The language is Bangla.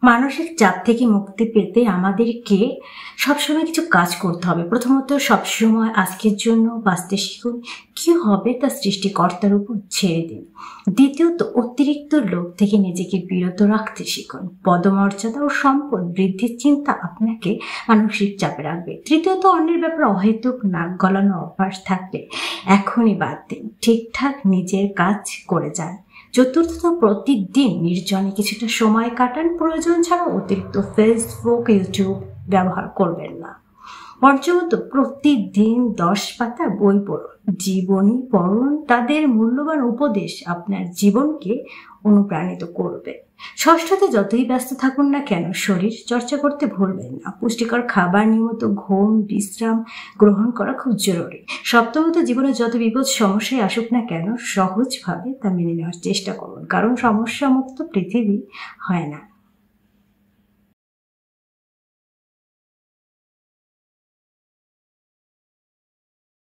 মানসিক চাপ থেকে মুক্তি পেতে আমাদেরকে সবসময় কিছু কাজ করতে হবে। প্রথমত, সবসময় আজকের জন্য বাঁচতে শিখুন। কি হবে তা সৃষ্টিকর্তার উপর ছেড়ে দিন। দ্বিতীয়ত, অতিরিক্ত লোভ থেকে নিজেকে বিরত রাখতে শিখুন। পদমর্যাদা ও সম্পদ বৃদ্ধির চিন্তা আপনাকে মানসিক চাপে রাখবে। তৃতীয়ত, অন্যের ব্যাপারে অহেতুক নাক গলানো অভ্যাস থাকলে এখনই বাদ দিন। ঠিকঠাক নিজের কাজ করে যান। চতুর্থত, প্রতিদিন নির্জনে কিছুটা সময় কাটান। প্রয়োজন ছাড়া অতিরিক্ত ফেসবুক, ইউটিউব ব্যবহার করবেন না। পঞ্চমত, প্রতিদিন 10 পাতা বই পড়ুন, জীবনী পড়ুন। তাদের মূল্যবান উপদেশ আপনার জীবনকে অনুপ্রাণিত করবে। ষষ্ঠতে, যতই ব্যস্ত থাকুন না কেন শরীর চর্চা করতে ভুলবেন না। পুষ্টিকর খাবার, নিয়মিত ঘুম, বিশ্রাম গ্রহণ করা খুব জরুরি। সপ্তমত, জীবনে যত বিপদ সমস্যায় আসুক না কেন সহজভাবে তা মেনে নেওয়ার চেষ্টা করুন, কারণ সমস্যা মুক্ত পৃথিবী হয় না।